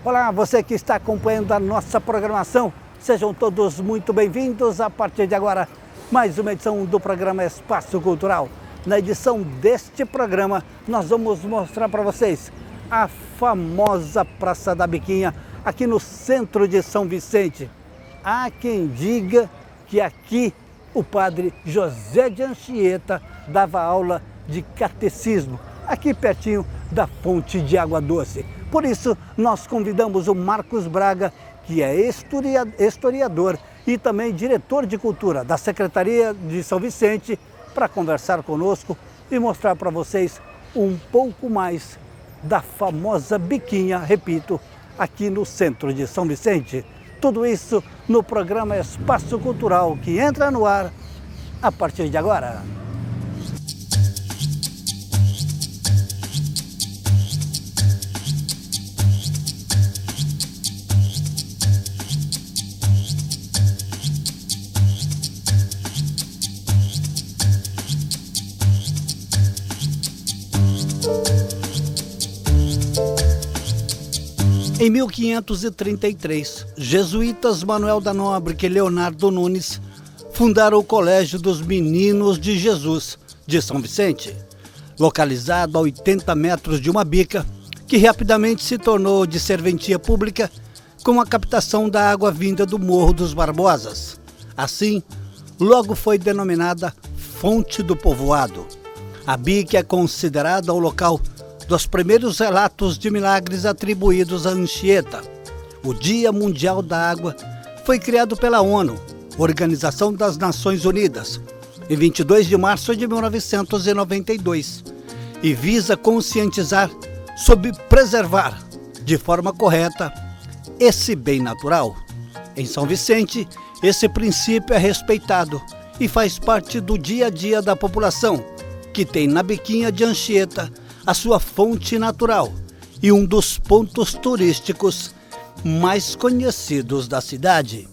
Olá, você que está acompanhando a nossa programação, sejam todos muito bem-vindos. A partir de agora, mais uma edição do programa Espaço Cultural. Na edição deste programa, nós vamos mostrar para vocês a famosa Praça da Biquinha, aqui no centro de São Vicente. Há quem diga que aqui o padre José de Anchieta dava aula de catecismo, aqui pertinho da fonte de água doce. Por isso, nós convidamos o Marcos Braga, que é historiador e também diretor de cultura da Secretaria de São Vicente, para conversar conosco e mostrar para vocês um pouco mais da famosa Biquinha, repito, aqui no centro de São Vicente. Tudo isso no programa Espaço Cultural, que entra no ar a partir de agora. Em 1533, jesuítas Manuel da Nóbrega e Leonardo Nunes fundaram o Colégio dos Meninos de Jesus de São Vicente, localizado a 80 metros de uma bica, que rapidamente se tornou de serventia pública com a captação da água vinda do Morro dos Barbosas. Assim, logo foi denominada Fonte do Povoado. A bica é considerada o local dos primeiros relatos de milagres atribuídos a Anchieta. O Dia Mundial da Água foi criado pela ONU, Organização das Nações Unidas, em 22 de março de 1992, e visa conscientizar sobre preservar, de forma correta, esse bem natural. Em São Vicente, esse princípio é respeitado e faz parte do dia a dia da população, que tem na Biquinha de Anchieta a sua fonte natural e um dos pontos turísticos mais conhecidos da cidade.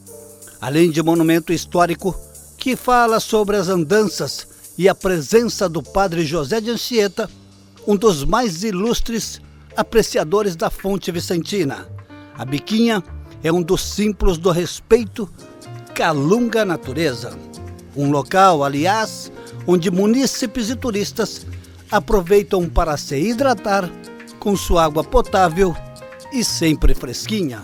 Além de monumento histórico que fala sobre as andanças e a presença do padre José de Anchieta, um dos mais ilustres apreciadores da fonte vicentina. A Biquinha é um dos símbolos do respeito que alunga a natureza. Um local, aliás, onde munícipes e turistas aproveitam para se hidratar com sua água potável e sempre fresquinha.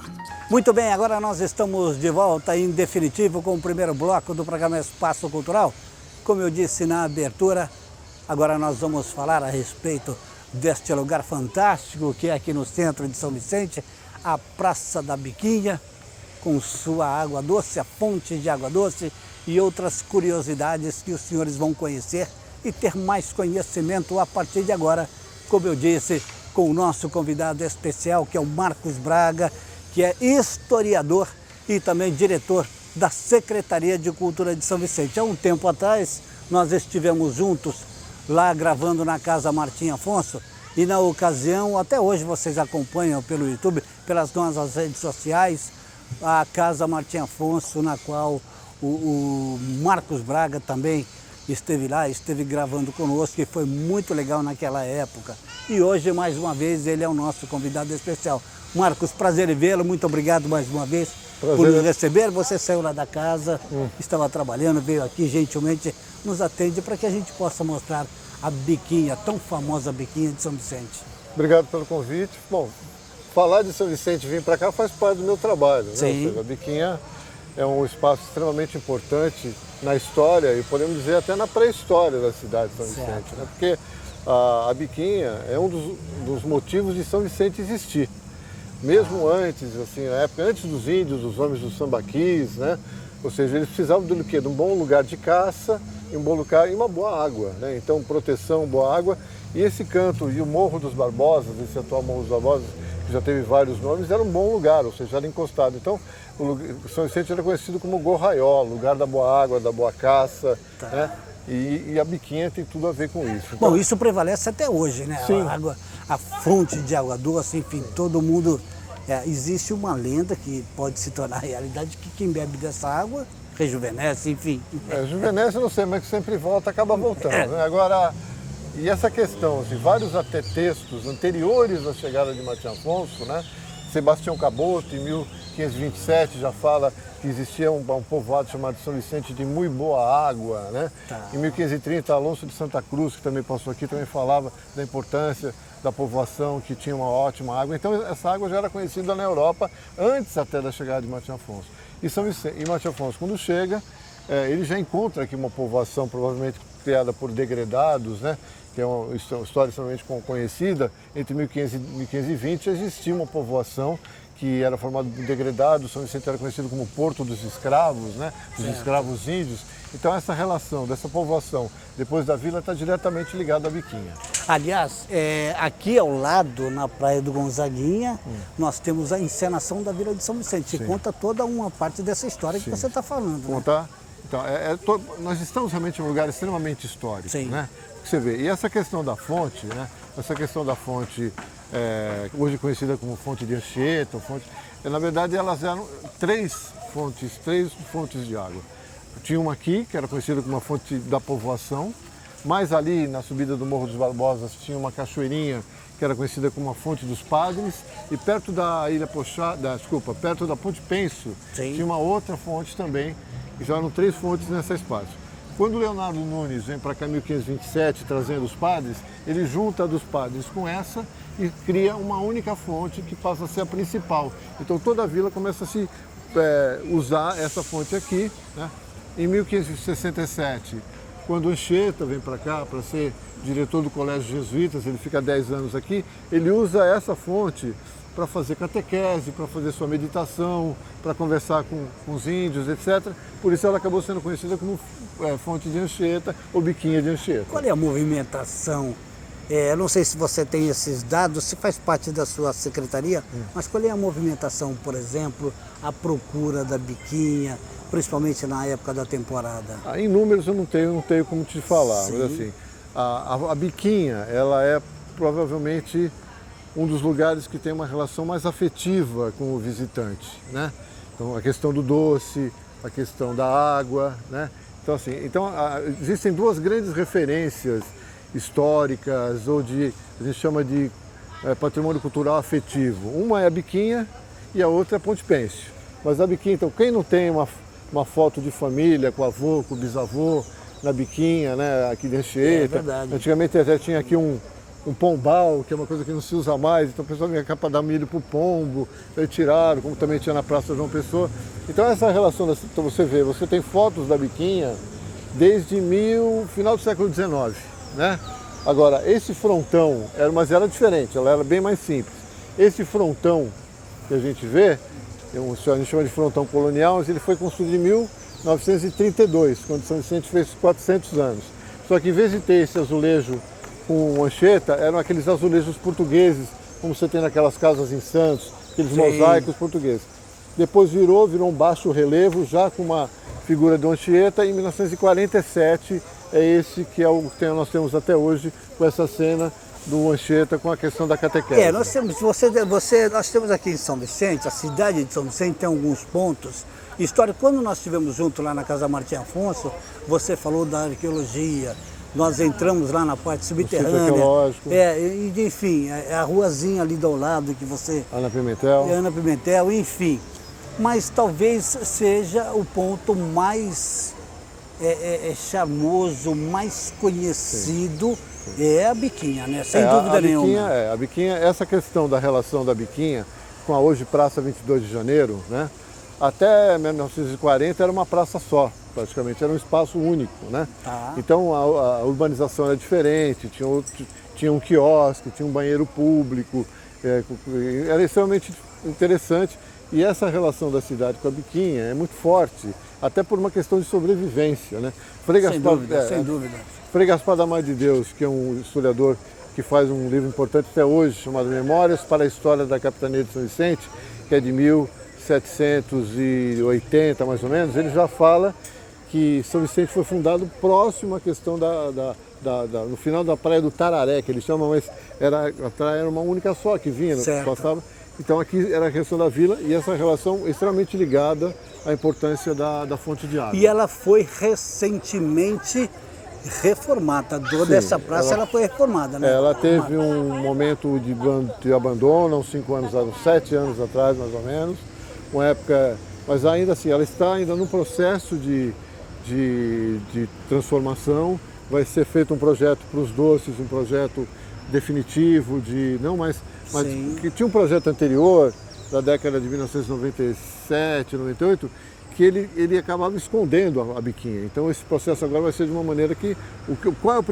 Muito bem, agora nós estamos de volta em definitivo com o primeiro bloco do programa Espaço Cultural. Como eu disse na abertura, agora nós vamos falar a respeito deste lugar fantástico que é aqui no centro de São Vicente, a Praça da Biquinha, com sua água doce, a fonte de água doce e outras curiosidades que os senhores vão conhecer e ter mais conhecimento a partir de agora, como eu disse, com o nosso convidado especial, que é o Marcos Braga, que é historiador e também diretor da Secretaria de Cultura de São Vicente. Há um tempo atrás, nós estivemos juntos lá gravando na Casa Martim Afonso, e na ocasião, até hoje vocês acompanham pelo YouTube, pelas nossas redes sociais, a Casa Martim Afonso, na qual o Marcos Braga também esteve lá, esteve gravando conosco, e foi muito legal naquela época. E hoje, mais uma vez, ele é o nosso convidado especial. Marcos, prazer em vê-lo, muito obrigado mais uma vez por nos receber. Você saiu lá da casa, estava trabalhando, veio aqui, gentilmente nos atende para que a gente possa mostrar a Biquinha, a tão famosa Biquinha de São Vicente. Obrigado pelo convite. Bom, falar de São Vicente e vir para cá faz parte do meu trabalho, né? Sim. Ou seja, a Biquinha é um espaço extremamente importante na história e podemos dizer até na pré-história da cidade de São Vicente, né? Porque a Biquinha é um dos motivos de São Vicente existir. Mesmo antes, assim, na época antes dos índios, dos homens dos sambaquis, né? Ou seja, eles precisavam do quê? De um bom lugar de caça e um bom lugar e uma boa água, né? Então, proteção, boa água. E esse canto e o Morro dos Barbosas, esse atual Morro dos Barbosas, que já teve vários nomes, era um bom lugar, ou seja, era encostado. Então, o São Vicente era conhecido como Gorraiol, lugar da boa água, da boa caça, né? E a Biquinha tem tudo a ver com isso. Então, bom, isso prevalece até hoje, né? Sim. A água, a fonte de água doce, enfim, todo mundo... existe uma lenda que pode se tornar realidade, que quem bebe dessa água rejuvenesce, enfim. Rejuvenesce, não sei, mas que sempre volta, acaba voltando. Né? Agora, e essa questão, assim, vários até textos anteriores à chegada de Martim Afonso, né, Sebastião Caboto, em 1527, já fala que existia um povoado chamado São Vicente de muito boa água, né? Tá. Em 1530, Alonso de Santa Cruz, que também passou aqui, também falava da importância da povoação, que tinha uma ótima água. Então essa água já era conhecida na Europa antes até da chegada de Martim Afonso. E Martim Afonso, quando chega, ele já encontra aqui uma povoação provavelmente criada por degredados, né? Que é uma história extremamente conhecida. Entre 1500 e 1520 existia uma povoação que era formada por degredados. São Vicente era conhecido como Porto dos Escravos, né? Dos escravos índios. Então essa relação dessa povoação depois da vila está diretamente ligada à Biquinha. Aliás, aqui ao lado, na Praia do Gonzaguinha, nós temos a encenação da Vila de São Vicente, que conta toda uma parte dessa história que você está falando. Contar? Né? Então, nós estamos realmente em um lugar extremamente histórico, né? Você vê, e essa questão da fonte, né? Essa questão da fonte, hoje conhecida como fonte de Anchieta, na verdade elas eram três fontes de água. Tinha uma aqui, que era conhecida como uma fonte da povoação, mas ali na subida do Morro dos Barbosas tinha uma cachoeirinha que era conhecida como a Fonte dos Padres, e perto da perto da Ponte Penso, tinha uma outra fonte também, e já eram três fontes nessa espaço. Quando Leonardo Nunes vem para cá em 1527 trazendo os padres, ele junta a dos padres com essa e cria uma única fonte que passa a ser a principal. Então toda a vila começa a se usar essa fonte aqui, né? Em 1567, quando Anchieta vem para cá para ser diretor do Colégio Jesuítas, ele fica 10 anos aqui, ele usa essa fonte para fazer catequese, para fazer sua meditação, para conversar com os índios, etc. Por isso ela acabou sendo conhecida como fonte de Anchieta ou biquinha de Anchieta. Qual é a movimentação? Eu não sei se você tem esses dados, se faz parte da sua secretaria, mas qual é a movimentação, por exemplo, a procura da biquinha, principalmente na época da temporada? Em números eu não tenho como te falar, mas assim, a biquinha, ela é provavelmente um dos lugares que tem uma relação mais afetiva com o visitante, né? Então a questão do doce, a questão da água, né? Então assim, existem duas grandes referências históricas ou a gente chama de patrimônio cultural afetivo. Uma é a Biquinha e a outra é a Ponte Pêncio. Mas a Biquinha, então quem não tem uma foto de família com o avô, com o bisavô, na Biquinha, né, aqui de Anchieta. É verdade. Antigamente até tinha aqui um pombal, que é uma coisa que não se usa mais, então o pessoal vinha cá para dar milho para o pombo, aí tiraram, como também tinha na Praça João Pessoa. Então essa relação, então você vê, você tem fotos da Biquinha desde final do século XIX, né? Agora, esse frontão, mas era diferente, ela era bem mais simples. Esse frontão que a gente vê, a gente chama de frontão colonial, mas ele foi construído em 1932, quando São Vicente fez 400 anos. Só que em vez de ter esse azulejo com Anchieta, eram aqueles azulejos portugueses, como você tem naquelas casas em Santos, aqueles mosaicos portugueses. Depois virou um baixo relevo, já com uma figura do Anchieta. Em 1947 é esse que é o que nós temos até hoje, com essa cena do Anchieta com a questão da catequese. Nós temos aqui em São Vicente, a cidade de São Vicente tem alguns pontos históricos. Quando nós estivemos juntos lá na Casa Martim Afonso, você falou da arqueologia, nós entramos lá na parte subterrânea. Enfim, a ruazinha ali do lado que você... Ana Pimentel. Ana Pimentel, enfim. Mas talvez seja o ponto mais charmoso, mais conhecido, é a Biquinha, né? Sem dúvida nenhuma. A Biquinha, essa questão da relação da Biquinha com a hoje Praça 22 de Janeiro, né? Até 1940 era uma praça só, praticamente, era um espaço único, né? Então a urbanização era diferente, tinha um quiosque, tinha um banheiro público, era extremamente interessante. E essa relação da cidade com a Biquinha é muito forte, até por uma questão de sobrevivência, né? Sem dúvida. Frei Gaspar da Mãe de Deus, que é um historiador que faz um livro importante até hoje, chamado Memórias para a História da Capitania de São Vicente, que é de 1780 mais ou menos, ele já fala que São Vicente foi fundado próximo à questão no final da Praia do Tararé, que eles chamam, mas a praia era uma única só que vinha, passava. Então aqui era a questão da vila e essa relação extremamente ligada à importância da fonte de água. E ela foi recentemente reformada. Toda essa praça ela foi reformada, né? Ela teve um momento de abandono, uns 7 anos atrás, mais ou menos. Uma época, mas ainda assim, ela está ainda no processo de transformação. Vai ser feito um projeto para os doces, um projeto definitivo mas que tinha um projeto anterior, da década de 1997, 98, que ele acabava escondendo a biquinha. Então esse processo agora vai ser de uma maneira que qual é a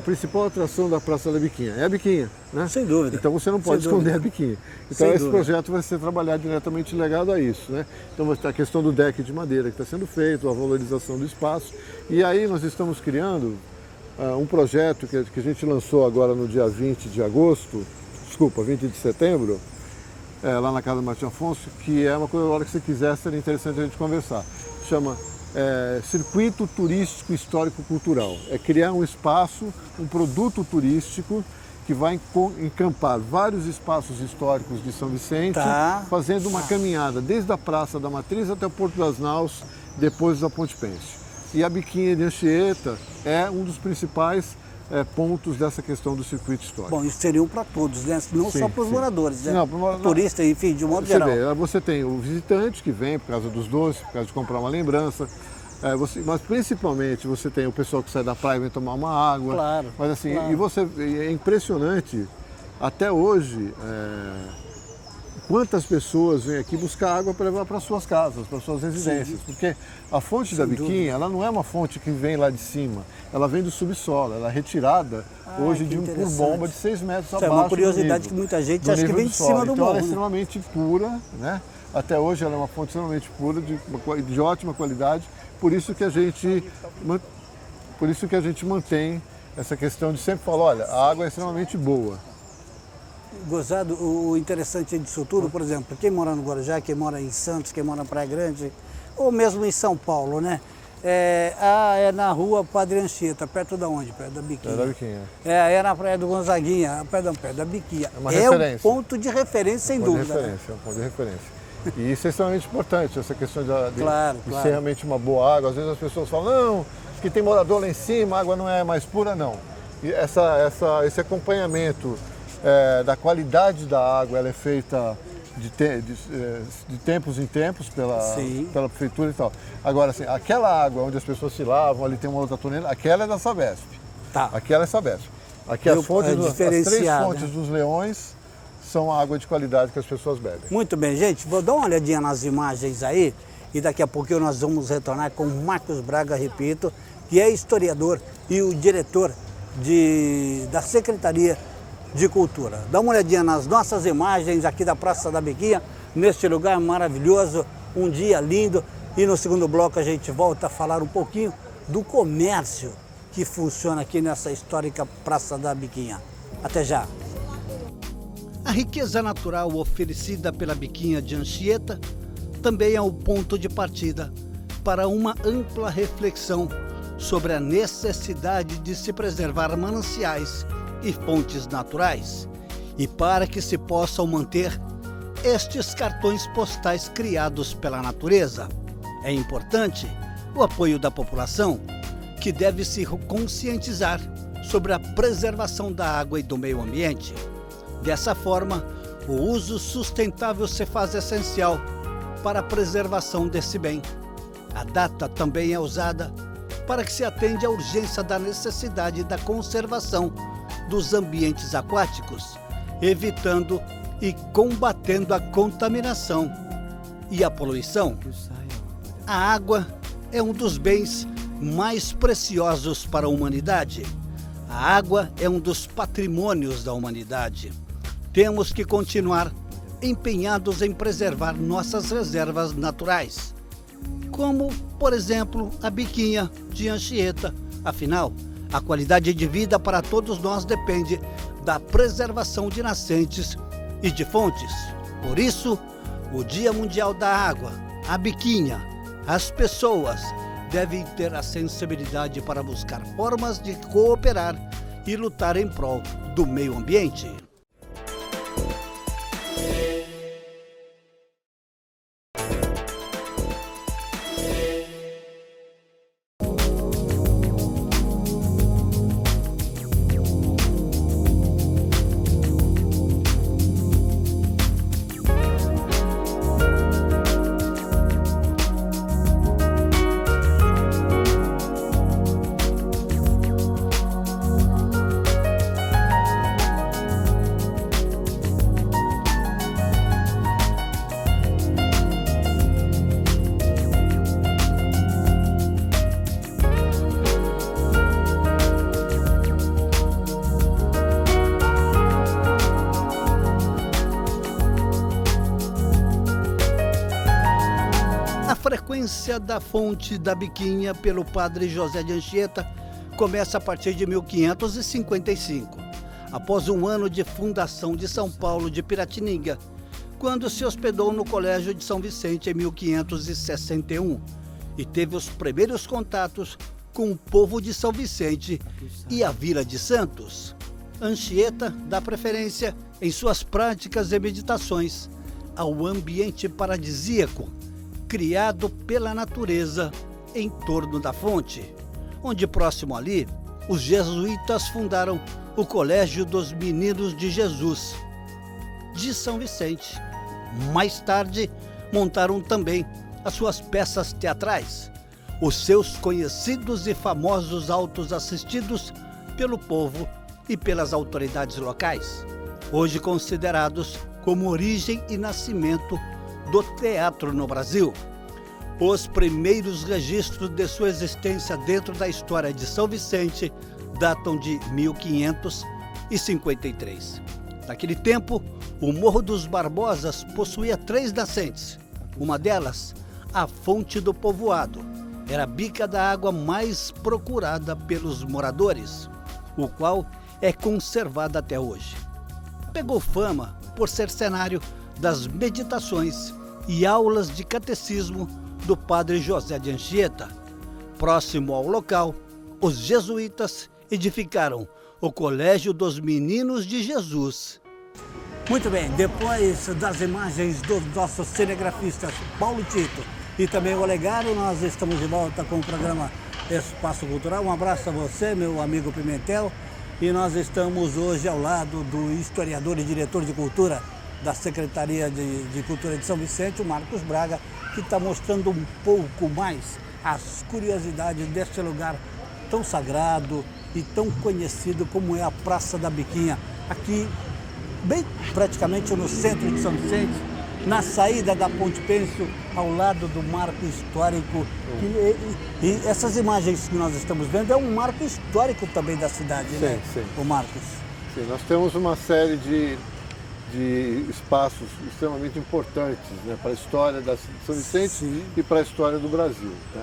principal atração da Praça da Biquinha? É a biquinha, né? Sem dúvida. Então você não pode esconder a biquinha. Então esse projeto vai ser trabalhado diretamente ligado a isso, né? Então vai ter a questão do deck de madeira que está sendo feito, a valorização do espaço. E aí nós estamos criando um projeto que a gente lançou agora no dia 20 de setembro, lá na Casa Martim Afonso, que é uma coisa, a hora que você quiser, seria interessante a gente conversar. Chama Circuito Turístico Histórico-Cultural. É criar um espaço, um produto turístico que vai encampar vários espaços históricos de São Vicente, fazendo uma caminhada desde a Praça da Matriz até o Porto das Naus, depois da Ponte Pênsil. E a Biquinha de Anchieta é um dos principais pontos dessa questão do circuito histórico. Bom, isso seria para todos, né? Não só para os moradores, né? Não, turista, enfim, de um modo geral. Você tem o visitante que vem por causa dos doces, por causa de comprar uma lembrança, mas principalmente você tem o pessoal que sai da praia e vem tomar uma água. Claro. Mas assim, claro. É impressionante, até hoje, quantas pessoas vêm aqui buscar água para levar para suas casas, para suas residências. Sim. Porque a fonte da Biquinha, ela não é uma fonte que vem lá de cima, ela vem do subsolo, ela é retirada hoje por bomba de 6 metros abaixo. É uma curiosidade que muita gente acha que vem de cima do morro. Então ela é extremamente pura, né? Até hoje ela é uma fonte extremamente pura, de ótima qualidade, por isso que a gente mantém essa questão de sempre falar, olha, a água é extremamente boa. Gozado, o interessante disso tudo, por exemplo, quem mora no Guarujá, quem mora em Santos, quem mora na Praia Grande, ou mesmo em São Paulo, né? É na rua Padre Anchieta, perto da onde? Perto da Biquinha. Perto da Biquinha. É na Praia do Gonzaguinha, perto da Biquinha. É uma referência. Um ponto de referência, sem dúvida. É um ponto de referência. E isso é extremamente importante, essa questão de claro. ser realmente uma boa água. Às vezes as pessoas falam, não, que tem morador lá em cima, a água não é mais pura, não. E esse acompanhamento da qualidade da água, ela é feita de tempos em tempos pela prefeitura e tal. Agora, assim, aquela água onde as pessoas se lavam, ali tem uma outra torneira, aquela é da Sabesp. Tá. Aquela é Sabesp. Aqui as 3 fontes dos Leões são a água de qualidade que as pessoas bebem. Muito bem, gente. Vou dar uma olhadinha nas imagens aí e daqui a pouquinho nós vamos retornar com o Marcos Braga, repito, que é historiador e o diretor da Secretaria de Cultura. Dá uma olhadinha nas nossas imagens aqui da Praça da Biquinha, neste lugar maravilhoso, um dia lindo. E no segundo bloco a gente volta a falar um pouquinho do comércio que funciona aqui nessa histórica Praça da Biquinha. Até já! A riqueza natural oferecida pela Biquinha de Anchieta também é o ponto de partida para uma ampla reflexão sobre a necessidade de se preservar mananciais e fontes naturais, e para que se possam manter estes cartões postais criados pela natureza. É importante o apoio da população, que deve se conscientizar sobre a preservação da água e do meio ambiente. Dessa forma, o uso sustentável se faz essencial para a preservação desse bem. A data também é usada para que se atenda à urgência da necessidade da conservação dos ambientes aquáticos, evitando e combatendo a contaminação e a poluição. A água é um dos bens mais preciosos para a humanidade. A água é um dos patrimônios da humanidade. Temos que continuar empenhados em preservar nossas reservas naturais, como, por exemplo, a Biquinha de Anchieta. Afinal, a qualidade de vida para todos nós depende da preservação de nascentes e de fontes. Por isso, o Dia Mundial da Água, a Biquinha, as pessoas devem ter a sensibilidade para buscar formas de cooperar e lutar em prol do meio ambiente. sequência da fonte da Biquinha pelo padre José de Anchieta começa a partir de 1555, após um ano de fundação de São Paulo de Piratininga, quando se hospedou no Colégio de São Vicente em 1561 e teve os primeiros contatos com o povo de São Vicente e a Vila de Santos. Anchieta dá preferência em suas práticas e meditações ao ambiente paradisíaco criado pela natureza em torno da fonte, onde próximo ali os jesuítas fundaram o Colégio dos Meninos de Jesus de São Vicente. Mais tarde, montaram também as suas peças teatrais, os seus conhecidos e famosos autos assistidos pelo povo e pelas autoridades locais, hoje considerados como origem e nascimento do teatro no Brasil. Os primeiros registros de sua existência dentro da história de São Vicente datam de 1553. Naquele tempo, o Morro dos Barbosas possuía 3 nascentes. Uma delas, a Fonte do Povoado, era a bica da água mais procurada pelos moradores, o qual é conservada até hoje. Pegou fama por ser cenário das meditações e aulas de catecismo do padre José de Anchieta. Próximo ao local, os jesuítas edificaram o Colégio dos Meninos de Jesus. Muito bem, depois das imagens dos nossos cinegrafistas Paulo Tito e também o Olegário, nós estamos de volta com o programa Espaço Cultural. Um abraço a você, meu amigo Pimentel, e nós estamos hoje ao lado do historiador e diretor de cultura da Secretaria de Cultura de São Vicente, o Marcos Braga, que está mostrando um pouco mais as curiosidades deste lugar tão sagrado e tão conhecido como é a Praça da Biquinha, aqui bem praticamente no centro de São Vicente, na saída da Ponte Pênsil, ao lado do marco histórico. E essas imagens que nós estamos vendo é um marco histórico também da cidade, sim, né, sim. o Marcos? Sim, nós temos uma série de espaços extremamente importantes, né, para a história de São Vicente, sim, e para a história do Brasil, né?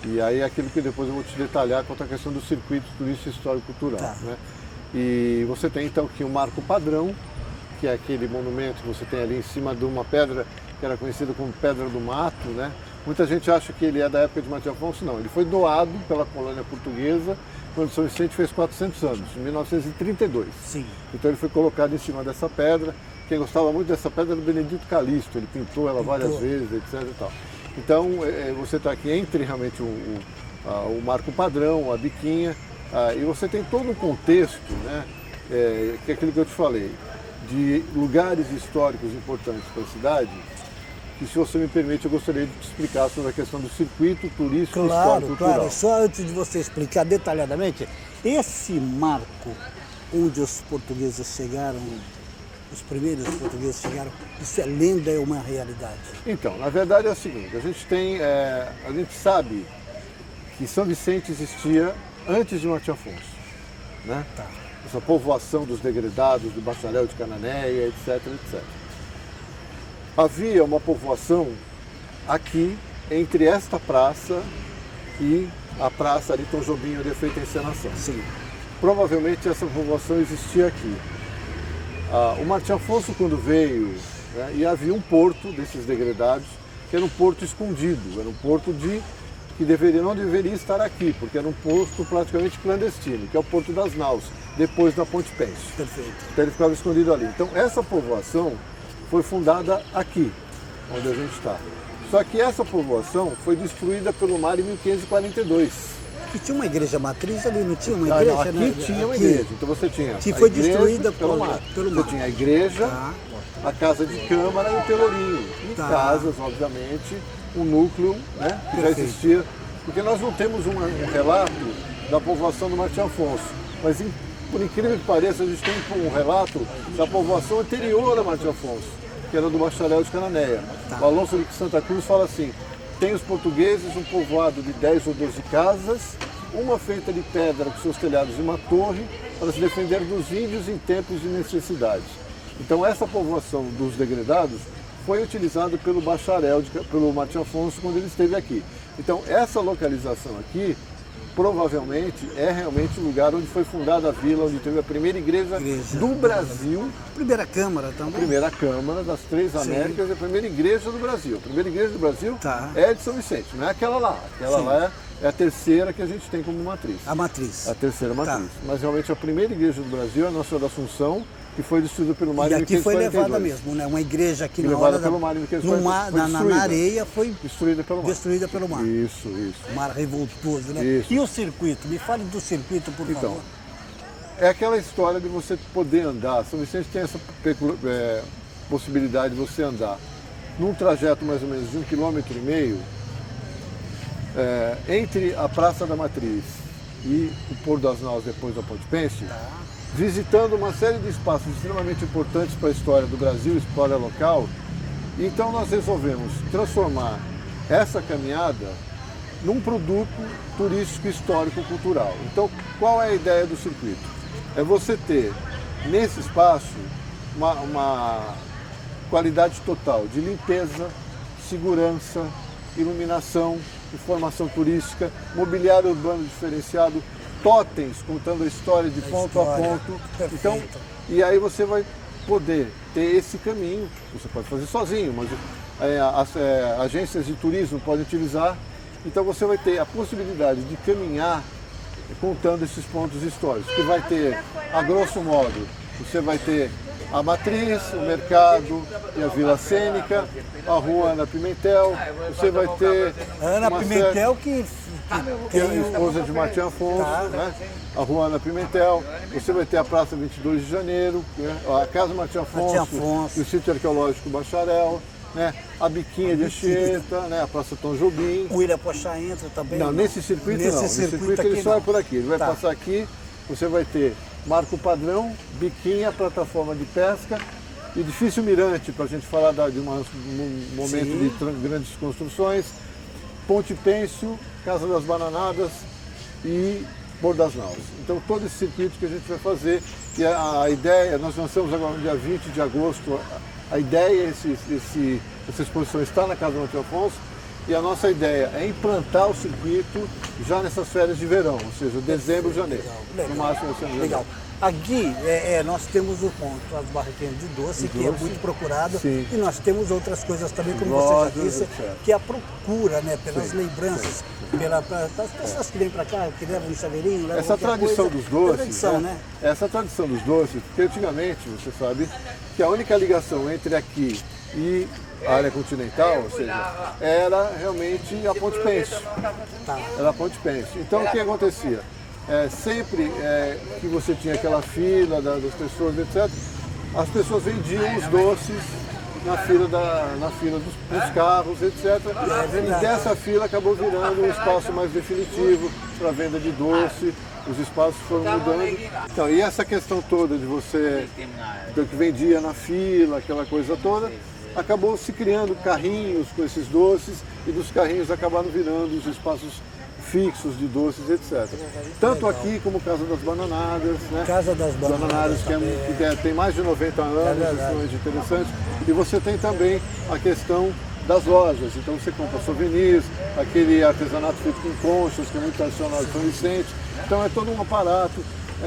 E aí é aquilo que depois eu vou te detalhar quanto à questão do circuito turístico histórico-cultural. Tá. Né? E você tem então aqui o Marco Padrão, que é aquele monumento que você tem ali em cima de uma pedra que era conhecida como Pedra do Mato, né? Muita gente acha que ele é da época de Matias Afonso, não. Ele foi doado pela colônia portuguesa quando São Vicente fez 400 anos, em 1932. Sim. Então ele foi colocado em cima dessa pedra. Quem gostava muito dessa pedra era o Benedito Calixto, ele pintou ela várias vezes, etc. E tal. Então você está aqui entre realmente o Marco Padrão, a Biquinha, e você tem todo um contexto, né, que é aquilo que eu te falei, de lugares históricos importantes para a cidade, que, se você me permite, eu gostaria de te explicar sobre a questão do circuito turístico histórico-cultural. Claro, só antes de você explicar detalhadamente, esse marco onde os portugueses chegaram, os primeiros portugueses chegaram, isso é lenda, é uma realidade? Então, na verdade é o seguinte, a gente sabe que São Vicente existia antes de Matias Afonso, né? Tá. Essa povoação dos degredados, do bacharel de Cananéia, etc, etc. Havia uma povoação aqui, entre esta praça e a praça ali Tom Jobim, onde é feita a encenação. Sim. Provavelmente essa povoação existia aqui. O Matias Afonso, quando veio, né, e havia um porto desses degredados, que era um porto escondido, era um porto que não deveria estar aqui, porque era um porto praticamente clandestino, que é o Porto das Naus, depois da Ponte Pênsil. Perfeito. Então ele ficava escondido ali. Então essa povoação foi fundada aqui, onde a gente está. Só que essa povoação foi destruída pelo mar em 1542. Que tinha uma igreja matriz ali, não tinha uma igreja? Aqui, né? Tinha uma igreja, então você tinha que foi destruída pelo mar. Você tinha a igreja, a casa de câmara e o pelourinho. E casas, obviamente, um núcleo, né, que já existia. Porque nós não temos um relato da povoação do Matias Afonso, mas por incrível que pareça, a gente tem um relato da povoação anterior a Matias Afonso, que era do bacharel de Cananéia. O Alonso de Santa Cruz fala assim: tem os portugueses um povoado de 10 ou 12 casas, uma feita de pedra com seus telhados e uma torre, para se defender dos índios em tempos de necessidade. Então essa povoação dos degredados foi utilizado pelo bacharel, pelo Martim Afonso, quando ele esteve aqui. Então, essa localização aqui, provavelmente, é realmente o lugar onde foi fundada a vila, onde teve a primeira igreja do Brasil. Primeira Câmara também. Primeira Câmara das Três Américas e a primeira igreja do Brasil. A primeira igreja do Brasil é de São Vicente, não é aquela lá. Aquela lá é a terceira que a gente tem como matriz. A matriz. A terceira matriz. Mas realmente a primeira igreja do Brasil é a Nossa Senhora da Assunção, que foi destruída pelo mar em 1542. E aqui foi levada mesmo, né? Uma igreja aqui na hora pelo mar em 1542. Na areia foi destruída pelo mar. Isso. O mar revoltoso, né? Isso. E o circuito? Me fale do circuito, por favor. É aquela história de você poder andar. São Vicente tem essa possibilidade de você andar num trajeto mais ou menos de 1,5 km, entre a Praça da Matriz e o Pôr das Naus, depois da Ponte Pêncil, visitando uma série de espaços extremamente importantes para a história do Brasil, história local. Então nós resolvemos transformar essa caminhada num produto turístico, histórico, cultural. Então, qual é a ideia do circuito? É você ter, nesse espaço, uma qualidade total de limpeza, segurança, iluminação, informação turística, mobiliário urbano diferenciado, totens contando a história de ponto a ponto. Perfeito. Então, e aí você vai poder ter esse caminho, você pode fazer sozinho, mas as agências de turismo podem utilizar. Então você vai ter a possibilidade de caminhar contando esses pontos históricos, que vai ter, a grosso modo, você vai ter a Matriz, o Mercado e a Vila Cênica, a Rua Ana Pimentel, você vai ter... Ana Pimentel que é a esposa de Martim Afonso, né? A Rua Ana Pimentel, você vai ter a Praça 22 de Janeiro, né? A Casa Martim Afonso e o Sítio Arqueológico Bacharel, né? A Biquinha de Anchieta, né? A Praça Tom Jobim. O Irapuaxá entra também? Não, nesse circuito não. Nesse circuito ele só é por aqui. Ele vai passar aqui, você vai ter Marco Padrão, Biquinha, plataforma de pesca, Edifício Mirante, para a gente falar de um momento de grandes construções, Ponte Pêncil, Casa das Bananadas e Pôr das Naus. Então todo esse circuito que a gente vai fazer, que a ideia, nós lançamos agora no dia 20 de agosto, a ideia, essa exposição está na Casa do Martim Afonso, e a nossa ideia é implantar o circuito já nessas férias de verão, ou seja, dezembro, janeiro. No máximo esse ano. Legal. Aqui nós temos o ponto, as barraquinhas de doce, que é muito procurado, e nós temos outras coisas também, como você já disse, que é a procura, né, pelas lembranças, pelas pessoas que vêm para cá, que levam um chaveirinho, levam essa tradição dos doces, né? Essa tradição dos doces, porque antigamente, você sabe, que a única ligação entre aqui e a área continental, ou seja, era realmente a Ponte Pêncil. Era a Ponte Pêncil. Então o que acontecia? Sempre que você tinha aquela fila das pessoas, etc., as pessoas vendiam os doces na fila dos carros, etc. E dessa fila acabou virando um espaço mais definitivo para venda de doce. Os espaços foram mudando. Então, e essa questão toda de você, que vendia na fila, aquela coisa toda, acabou se criando carrinhos com esses doces, e dos carrinhos acabaram virando os espaços fixos de doces, etc. Tanto aqui como Casa das Bananadas, né? Casa das Bananadas que tem mais de 90 anos, isso é interessante. E você tem também a questão das lojas, então você compra souvenirs, aquele artesanato feito com conchas, que é muito tradicional de São Vicente. Então é todo um aparato.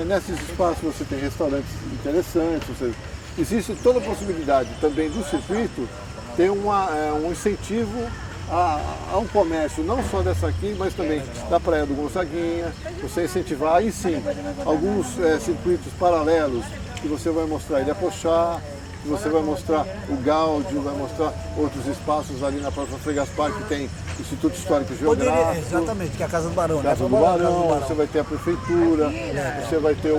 Nesses espaços você tem restaurantes interessantes, ou seja, existe toda a possibilidade também do circuito ter um incentivo a um comércio, não só dessa aqui, mas também da Praia do Gonçaguinha, você incentivar aí sim alguns circuitos paralelos que você vai mostrar Ilhapoxá, que você vai mostrar o Gáudio, vai mostrar outros espaços ali na Praça Frei Gaspar, que tem Instituto Histórico e Geográfico. Exatamente, que é a Casa do Barão. Casa do Barão, você vai ter a Prefeitura, você vai ter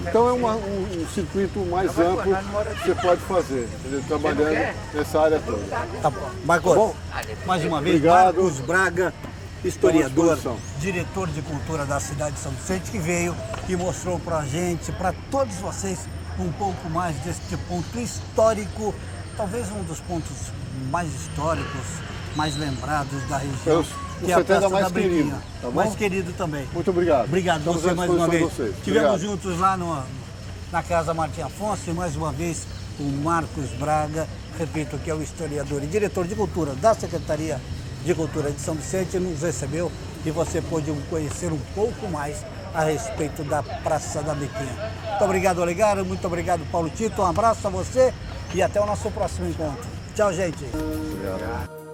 Então é um circuito mais amplo que você pode fazer, trabalhando nessa área toda. Tá bom. Marcos, mais uma vez, obrigado. Marcos Braga, historiador, diretor de cultura da cidade de São Vicente, que veio e mostrou pra gente, para todos vocês, um pouco mais deste ponto histórico, talvez um dos pontos mais históricos, mais lembrados da região, que é a Praça da Breguinha. Tá bom? Mais querido também. Muito obrigado. Obrigado a você mais uma vez. Estivemos juntos lá na Casa Martim Afonso, e mais uma vez o Marcos Braga, repito, que é o historiador e diretor de cultura da Secretaria de Cultura de São Vicente, nos recebeu e você pôde conhecer um pouco mais a respeito da Praça da Biquinha. Muito obrigado, Olegário, muito obrigado, Paulo Tito, um abraço a você e até o nosso próximo encontro. Tchau, gente. Obrigado.